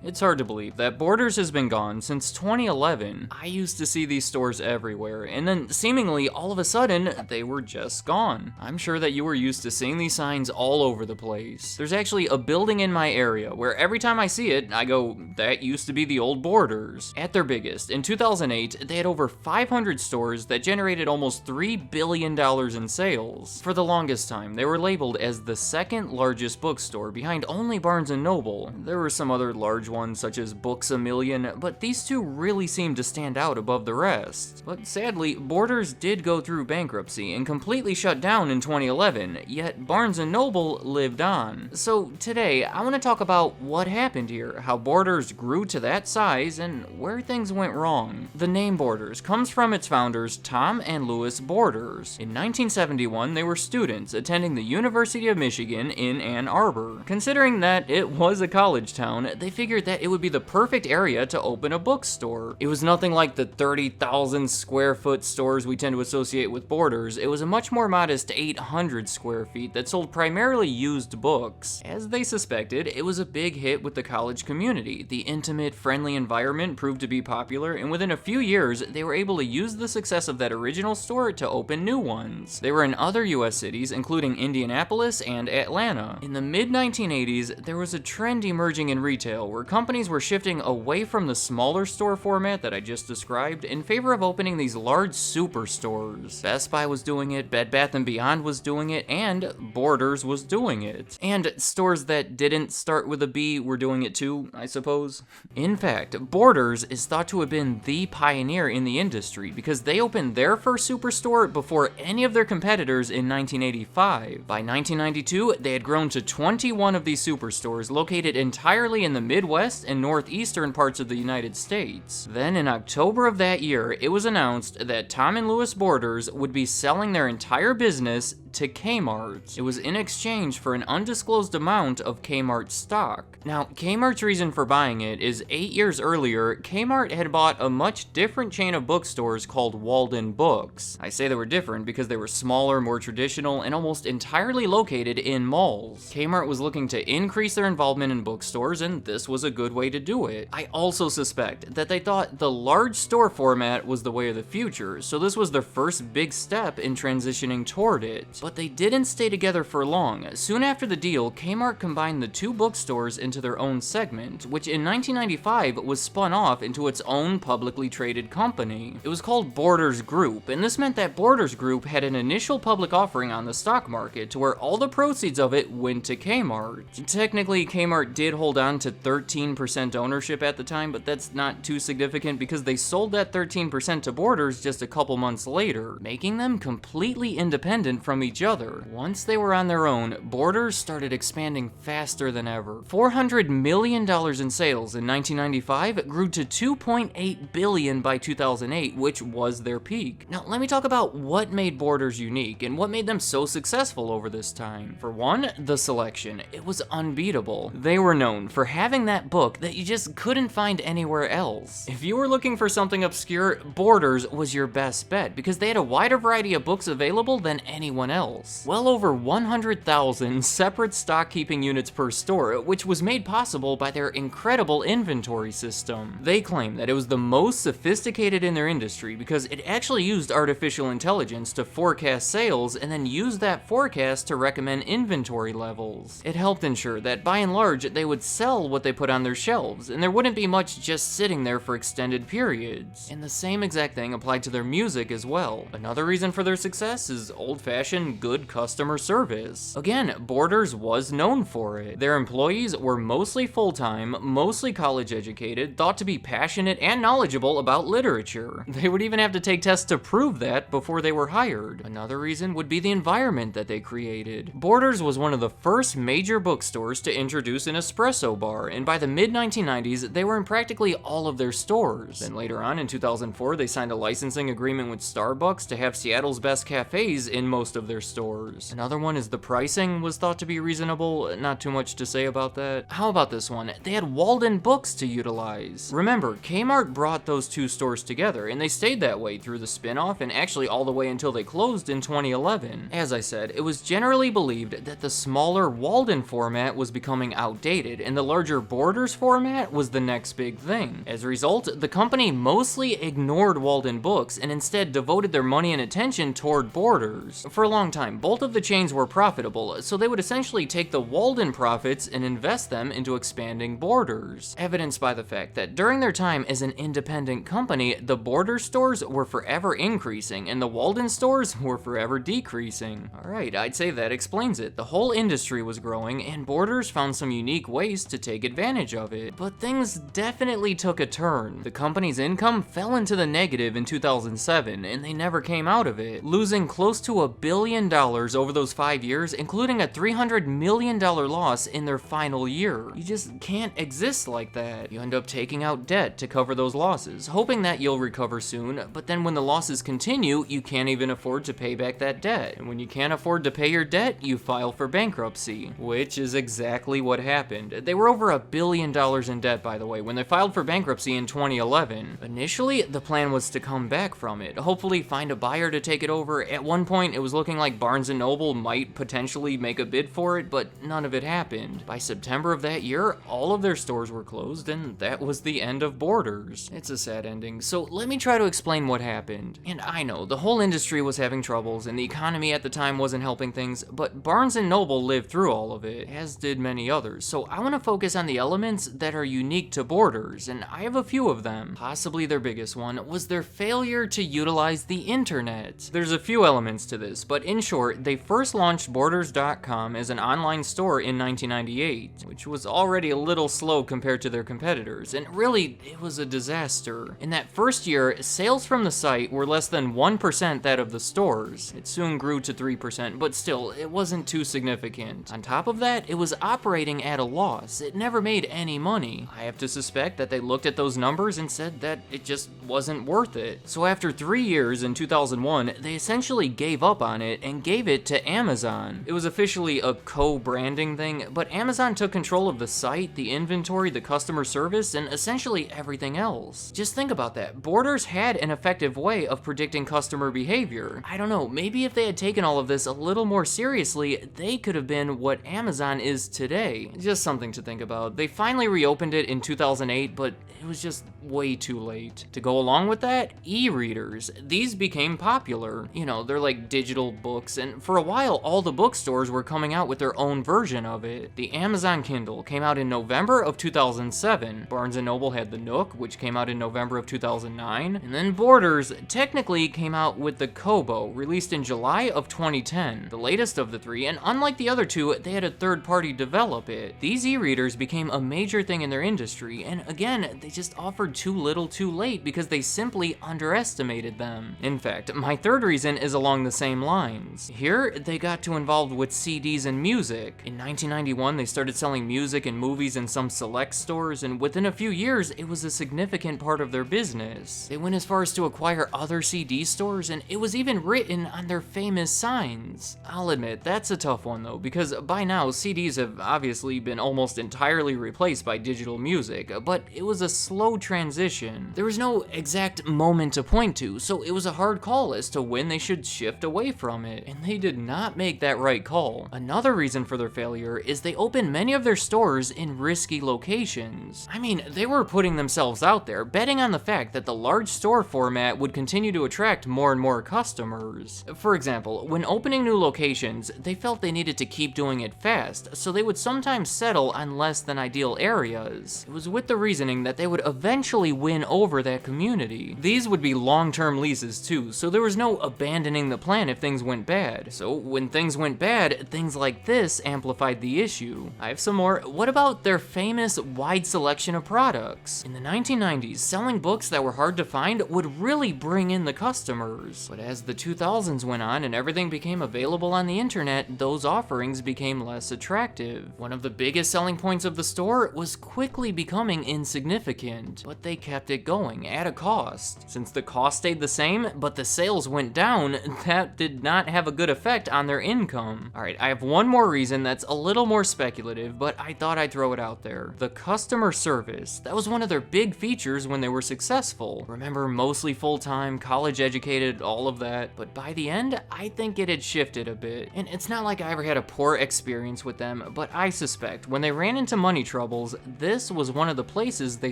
It's hard to believe that Borders has been gone since 2011. I used to see these stores everywhere, and then seemingly all of a sudden, they were just gone. I'm sure that you were used to seeing these signs all over the place. There's actually a building in my area where every time I see it, I go, that used to be the old Borders. At their biggest, in 2008, they had over 500 stores that generated almost $3 billion in sales. For the longest time, they were labeled as the second largest bookstore behind only Barnes Nobel. There were some other large ones such as Books A Million, but these two really seemed to stand out above the rest. But sadly, Borders did go through bankruptcy and completely shut down in 2011, yet Barnes Noble lived on. So today, I want to talk about what happened here, how Borders grew to that size, and where things went wrong. The name Borders comes from its founders, Tom and Louis Borders. In 1971, they were students attending the University of Michigan in Ann Arbor. Considering that it was a college town, they figured that it would be the perfect area to open a bookstore. It was nothing like the 30,000 square foot stores we tend to associate with Borders. It was a much more modest 800 square feet that sold primarily used books. As they suspected, it was a big hit with the college community. The intimate, friendly environment proved to be popular, and within a few years, they were able to use the success of that original store to open new ones. They were in other US cities, including Indianapolis and Atlanta. In the mid-1980s, there was a trend emerging in retail where companies were shifting away from the smaller store format that I just described in favor of opening these large superstores. Best Buy was doing it, Bed Bath & Beyond was doing it, and Borders was doing it. And stores that didn't start with a B were doing it too, I suppose. In fact, Borders is thought to have been the pioneer in the industry because they opened their first superstore before any of their competitors in 1985. By 1992, they had grown to 21 of these superstores located entirely in the Midwest and northeastern parts of the United States. Then in October of that year, it was announced that Tom and Louis Borders would be selling their entire business to Kmart. It was in exchange for an undisclosed amount of Kmart stock. Now, Kmart's reason for buying it is 8 years earlier, Kmart had bought a much different chain of bookstores called Walden Books. I say they were different because they were smaller, more traditional, and almost entirely located in malls. Kmart was looking to increase their involvement in bookstores, and this was a good way to do it. I also suspect that they thought the large store format was the way of the future, so this was their first big step in transitioning toward it. But they didn't stay together for long. Soon after the deal, Kmart combined the two bookstores into their own segment, which in 1995 was spun off into its own publicly traded company. It was called Borders Group, and this meant that Borders Group had an initial public offering on the stock market to where all the proceeds of it went to Kmart. Technically, Kmart did hold on to 13% ownership at the time, but that's not too significant because they sold that 13% to Borders just a couple months later, making them completely independent from each other. Once they were on their own, Borders started expanding faster than ever. $400 million in sales in 1995 grew to $2.8 billion by 2008, which was their peak. Now, let me talk about what made Borders unique and what made them so successful over this time. For one, the selection. It was unbeatable. They were known for having that book that you just couldn't find anywhere else. If you were looking for something obscure, Borders was your best bet because they had a wider variety of books available than anyone else. Well over 100,000 separate stock keeping units per store, which was made possible by their incredible inventory system. They claim that it was the most sophisticated in their industry because it actually used artificial intelligence to forecast sales and then used that forecast to recommend inventory levels. It helped ensure that by and large they would sell what they put on their shelves, and there wouldn't be much just sitting there for extended periods. And the same exact thing applied to their music as well. Another reason for their success is old-fashioned good customer service. Again, Borders was known for it. Their employees were mostly full-time, mostly college-educated, thought to be passionate and knowledgeable about literature. They would even have to take tests to prove that before they were hired. Another reason would be the environment that they created. Borders was one of the first major bookstores to introduce an espresso bar, and by the mid-1990s, they were in practically all of their stores. Then later on, in 2004, they signed a licensing agreement with Starbucks to have Seattle's best cafes in most of their their stores. Another one is the pricing was thought to be reasonable, not too much to say about that. How about this one? They had Walden Books to utilize. Remember, Kmart brought those two stores together, and they stayed that way through the spin-off and actually all the way until they closed in 2011. As I said, it was generally believed that the smaller Walden format was becoming outdated, and the larger Borders format was the next big thing. As a result, the company mostly ignored Walden Books and instead devoted their money and attention toward Borders. For a long time, both of the chains were profitable, so they would essentially take the Walden profits and invest them into expanding Borders. Evidenced by the fact that during their time as an independent company, the Borders stores were forever increasing and the Walden stores were forever decreasing. Alright, I'd say that explains it. The whole industry was growing and Borders found some unique ways to take advantage of it. But things definitely took a turn. The company's income fell into the negative in 2007 and they never came out of it, losing close to $1 billion over those 5 years, including a $300 million loss in their final year. You just can't exist like that. You end up taking out debt to cover those losses, hoping that you'll recover soon, but then when the losses continue, you can't even afford to pay back that debt. And when you can't afford to pay your debt, you file for bankruptcy, which is exactly what happened. They were over $1 billion in debt, by the way, when they filed for bankruptcy in 2011. Initially, the plan was to come back from it, hopefully find a buyer to take it over. At one point, it was looking like Barnes Nobel might potentially make a bid for it, but none of it happened. By September of that year, all of their stores were closed, and that was the end of Borders. It's a sad ending, so let me try to explain what happened. And I know, the whole industry was having troubles, and the economy at the time wasn't helping things, but Barnes & Noble lived through all of it, as did many others, so I want to focus on the elements that are unique to Borders, and I have a few of them. Possibly their biggest one was their failure to utilize the internet. There's a few elements to this, but in short, they first launched Borders.com as an online store in 1998, which was already a little slow compared to their competitors, and really, it was a disaster. In that first year, sales from the site were less than 1% that of the stores. It soon grew to 3%, but still, it wasn't too significant. On top of that, it was operating at a loss. It never made any money. I have to suspect that they looked at those numbers and said that it just wasn't worth it. So after 3 years in 2001, they essentially gave up on it and gave it to Amazon. It was officially a co-branding thing, but Amazon took control of the site, the inventory, the customer service, and essentially everything else. Just think about that. Borders had an effective way of predicting customer behavior. I don't know, maybe if they had taken all of this a little more seriously, they could have been what Amazon is today. Just something to think about. They finally reopened it in 2008, but it was just way too late. To go along with that, e-readers. These became popular. You know, they're like digital books, and for a while, all the bookstores were coming out with their own version of it. The Amazon Kindle came out in November of 2007. Barnes & Noble had the Nook, which came out in November of 2009. And then Borders technically came out with the Kobo, released in July of 2010, the latest of the three, and unlike the other two, they had a third party develop it. These e-readers became a major thing in their industry, and again, they just offered too little too late because they simply underestimated them. In fact, my third reason is along the same lines. Here, they got too involved with CDs and music. In 1991, they started selling music and movies in some select stores, and within a few years, it was a significant part of their business. They went as far as to acquire other CD stores, and it was even written on their famous signs. I'll admit, that's a tough one though, because by now, CDs have obviously been almost entirely replaced by digital music, but it was a slow transition. There was no exact moment to point to, so it was a hard call as to when they should shift away from it, and they did not make that right call. Another reason for their failure is they opened many of their stores in risky locations. I mean, they were putting themselves out there, betting on the fact that the large store format would continue to attract more and more customers. For example, when opening new locations, they felt they needed to keep doing it fast, so they would sometimes settle on less than ideal areas. It was with the reasoning that they would eventually win over that community. These would be long-term leases too, so there was no abandoning the plan if things went bad. So when things went bad, things like this amplified the issue. I have some more. What about their famous wide selection of products? In the 1990s, selling books that were hard to find would really bring in the customers. But as the 2000s went on and everything became available on the internet, those offerings became less attractive. One of the biggest selling points of the store was quickly becoming insignificant, but they kept it going at a cost. Since the cost stayed the same, but the sales went down, that did not not have a good effect on their income. Alright, I have one more reason that's a little more speculative, but I thought I'd throw it out there. The customer service. That was one of their big features when they were successful. Remember, mostly full-time, college educated, all of that. But by the end, I think it had shifted a bit. And it's not like I ever had a poor experience with them, but I suspect when they ran into money troubles, this was one of the places they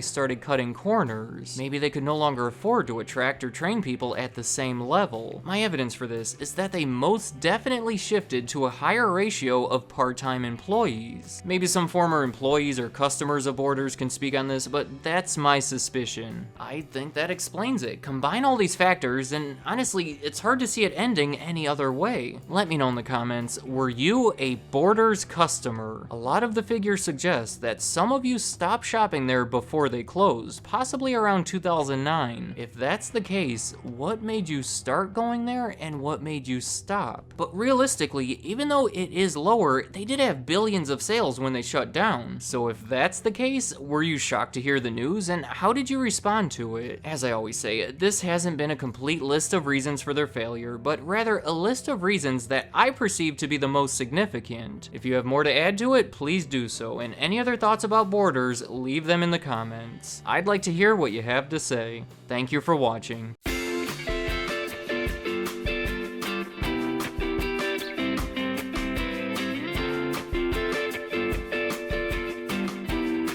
started cutting corners. Maybe they could no longer afford to attract or train people at the same level. My evidence for this is that they most definitely shifted to a higher ratio of part-time employees. Maybe some former employees or customers of Borders can speak on this, but that's my suspicion. I think that explains it. Combine all these factors, and honestly, it's hard to see it ending any other way. Let me know in the comments, were you a Borders customer? A lot of the figures suggest that some of you stopped shopping there before they closed, possibly around 2009. If that's the case, what made you start going there and what made you stop? But realistically, even though it is lower, they did have billions of sales when they shut down. So if that's the case, were you shocked to hear the news, and how did you respond to it? As I always say, this hasn't been a complete list of reasons for their failure, but rather a list of reasons that I perceive to be the most significant. If you have more to add to it, please do so, and any other thoughts about Borders, leave them in the comments. I'd like to hear what you have to say. Thank you for watching.